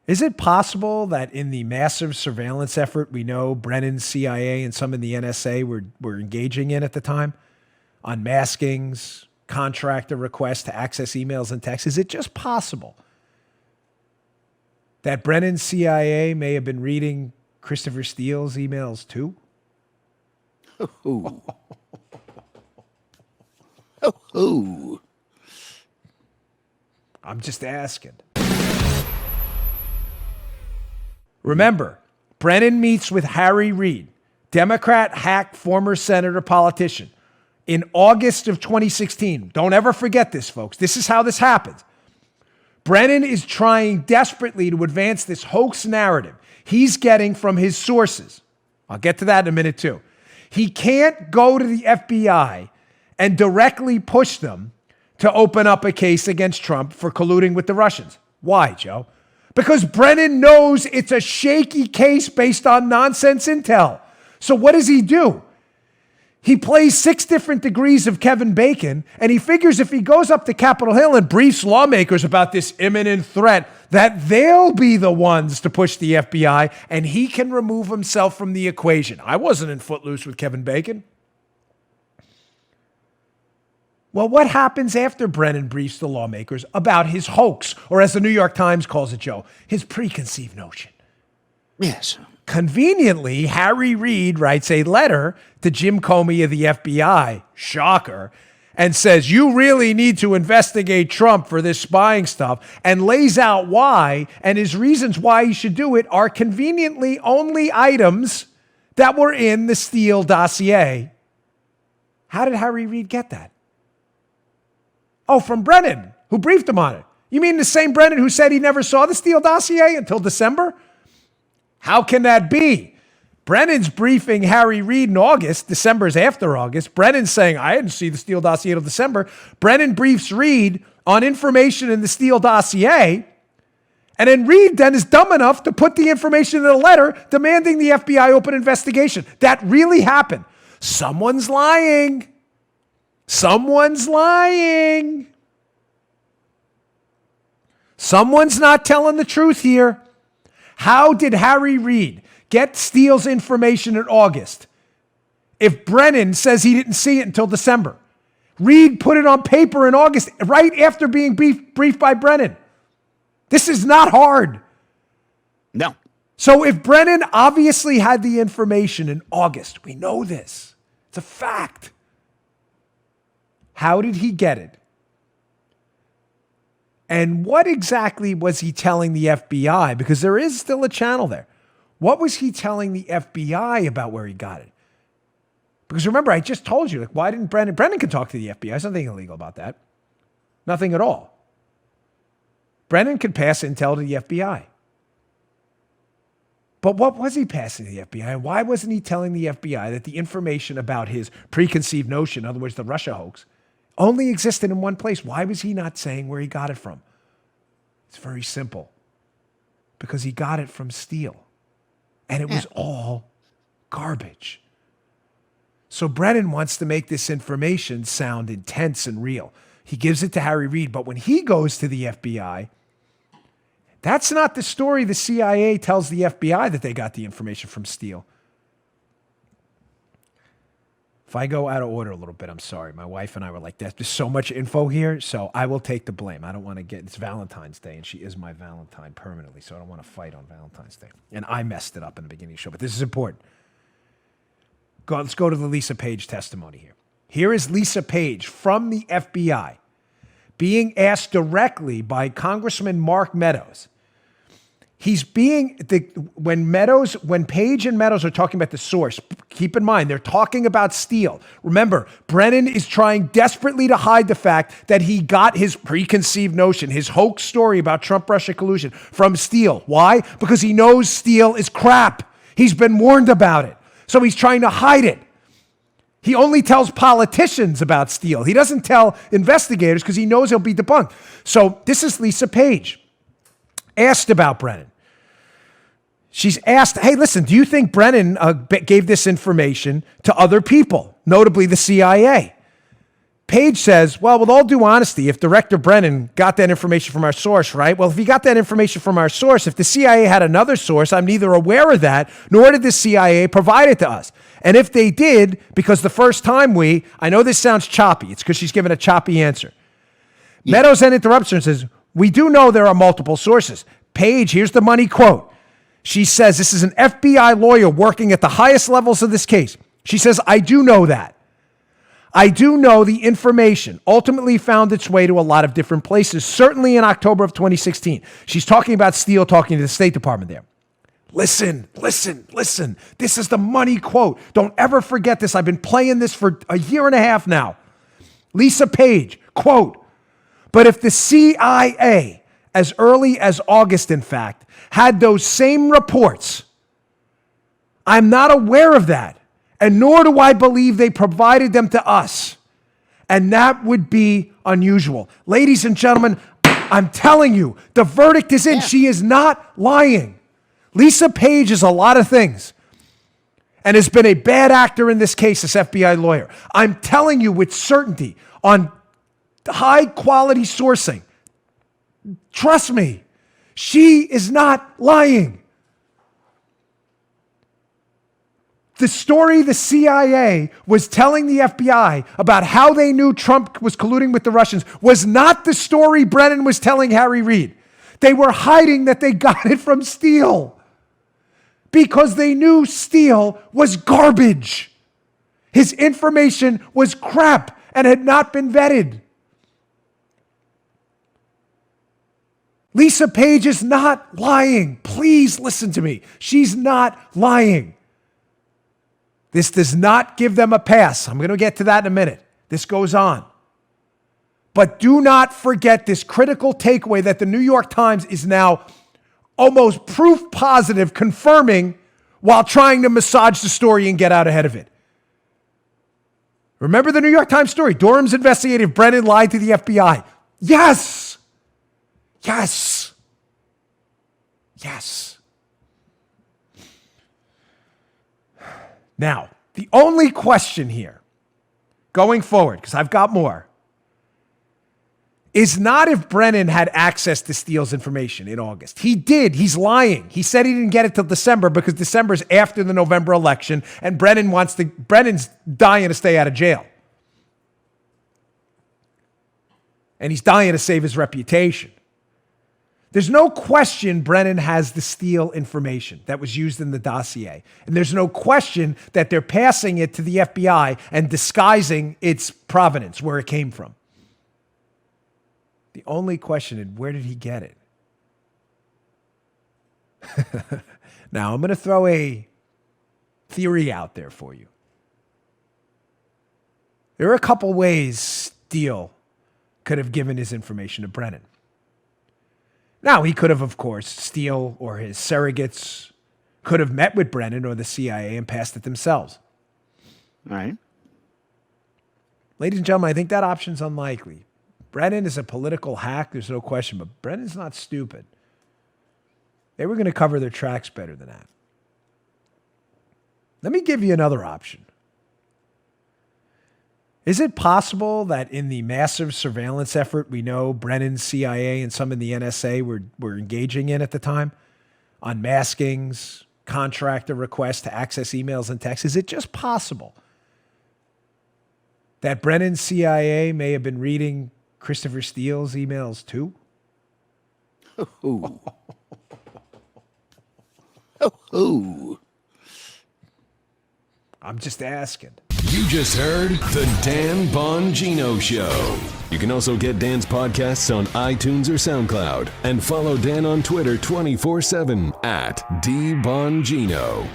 Is it possible that in the massive surveillance effort we know Brennan, CIA, and some in the NSA were engaging in at the time, on maskings, contractor requests to access emails and texts, is it just possible that Brennan, CIA may have been reading Christopher Steele's emails too? Oh. Oh. I'm just asking. Remember, Brennan meets with Harry Reid, Democrat hack former senator politician, in August of 2016. Don't ever forget this, folks. This is how this happens. Brennan is trying desperately to advance this hoax narrative he's getting from his sources. I'll get to that in a minute, too. He can't go to the FBI and directly push them to open up a case against Trump for colluding with the Russians. Why, Joe? Because Brennan knows it's a shaky case based on nonsense intel. So what does he do? He plays 6 different degrees of Kevin Bacon, and he figures if he goes up to Capitol Hill and briefs lawmakers about this imminent threat, that they'll be the ones to push the FBI, and he can remove himself from the equation. I wasn't in Footloose with Kevin Bacon. Well, what happens after Brennan briefs the lawmakers about his hoax, or as the New York Times calls it, Joe, his preconceived notion? Yes. Conveniently, Harry Reid writes a letter to Jim Comey of the FBI, shocker, and says, you really need to investigate Trump for this spying stuff, and lays out why, and his reasons why he should do it are conveniently only items that were in the Steele dossier. How did Harry Reid get that? Oh, from Brennan, who briefed him on it. You mean the same Brennan who said he never saw the Steele dossier until December? How can that be? Brennan's briefing Harry Reid in August. December's after August. Brennan's saying, I didn't see the Steele dossier until December. Brennan briefs Reid on information in the Steele dossier. And then Reid then is dumb enough to put the information in a letter demanding the FBI open investigation. That really happened. Someone's lying. Someone's lying. Someone's not telling the truth here. How did Harry Reid get Steele's information in August if Brennan says he didn't see it until December? Reid put it on paper in August, right after being briefed by Brennan. This is not hard. No. So if Brennan obviously had the information in August, we know this. It's a fact. How did he get it? And what exactly was he telling the FBI? Because there is still a channel there. What was he telling the FBI about where he got it? Because remember, I just told you, why didn't Brennan can talk to the FBI. There's nothing illegal about that. Nothing at all. Brennan could pass intel to the FBI. But what was he passing to the FBI? Why wasn't he telling the FBI that the information about his preconceived notion, in other words, the Russia hoax, only existed in one place? Why was he not saying where he got it from? It's very simple. Because he got it from Steele. And it was all garbage. So Brennan wants to make this information sound intense and real. He gives it to Harry Reid, but when he goes to the FBI, that's not the story the CIA tells the FBI that they got the information from Steele. If I go out of order a little bit, I'm sorry. My wife and I were like, there's so much info here, so I will take the blame. I don't want to it's Valentine's Day, and she is my Valentine permanently, so I don't want to fight on Valentine's Day. And I messed it up in the beginning of the show, but this is important. Let's go to the Lisa Page testimony here. Here is Lisa Page from the FBI being asked directly by Congressman Mark Meadows. He's when Page and Meadows are talking about the source, keep in mind, they're talking about Steele. Remember, Brennan is trying desperately to hide the fact that he got his preconceived notion, his hoax story about Trump-Russia collusion from Steele. Why? Because he knows Steele is crap. He's been warned about it. So he's trying to hide it. He only tells politicians about Steele. He doesn't tell investigators because he knows he'll be debunked. So this is Lisa Page, asked about Brennan. She's asked, hey, listen, do you think Brennan gave this information to other people, notably the CIA? Page says, well, with all due honesty, if Director Brennan got that information from our source, right? Well, if he got that information from our source, if the CIA had another source, I'm neither aware of that, nor did the CIA provide it to us. And if they did, because the first time I know this sounds choppy. It's because she's given a choppy answer. Yeah. Meadows then interrupts her and says, we do know there are multiple sources. Page, here's the money quote. She says, this is an FBI lawyer working at the highest levels of this case. She says, I do know that. I do know the information ultimately found its way to a lot of different places, certainly in October of 2016. She's talking about Steele talking to the State Department there. Listen. This is the money quote. Don't ever forget this. I've been playing this for a year and a half now. Lisa Page, quote, but if the CIA, as early as August, in fact, had those same reports, I'm not aware of that. And nor do I believe they provided them to us. And that would be unusual. Ladies and gentlemen, I'm telling you, the verdict is in. Yeah. She is not lying. Lisa Page is a lot of things and has been a bad actor in this case, this FBI lawyer. I'm telling you with certainty on high quality sourcing. Trust me, she is not lying. The story the CIA was telling the FBI about how they knew Trump was colluding with the Russians was not the story Brennan was telling Harry Reid. They were hiding that they got it from Steele because they knew Steele was garbage. His information was crap and had not been vetted. Lisa Page is not lying. Please listen to me. She's not lying. This does not give them a pass. I'm going to get to that in a minute. This goes on. But do not forget this critical takeaway that the New York Times is now almost proof positive, confirming while trying to massage the story and get out ahead of it. Remember the New York Times story? Durham's investigated if Brennan lied to the FBI. Yes. Yes. Yes. Now, the only question here, going forward, because I've got more, is not if Brennan had access to Steele's information in August. He did. He's lying. He said he didn't get it till December because December's after the November election, and Brennan's dying to stay out of jail. And he's dying to save his reputation. There's no question Brennan has the Steele information that was used in the dossier. And there's no question that they're passing it to the FBI and disguising its provenance, where it came from. The only question is, where did he get it? Now, I'm going to throw a theory out there for you. There are a couple ways Steele could have given his information to Brennan. Now, he could have, of course, Steele or his surrogates could have met with Brennan or the CIA and passed it themselves. All right. Ladies and gentlemen, I think that option's unlikely. Brennan is a political hack, there's no question, but Brennan's not stupid. They were going to cover their tracks better than that. Let me give you another option. Is it possible that in the massive surveillance effort we know Brennan, CIA, and some in the NSA were engaging in at the time, unmaskings, contractor requests to access emails and texts, is it just possible that Brennan's CIA may have been reading Christopher Steele's emails too? Oh. Oh. I'm just asking. You just heard The Dan Bongino Show. You can also get Dan's podcasts on iTunes or SoundCloud. And follow Dan on Twitter 24/7 @DBongino.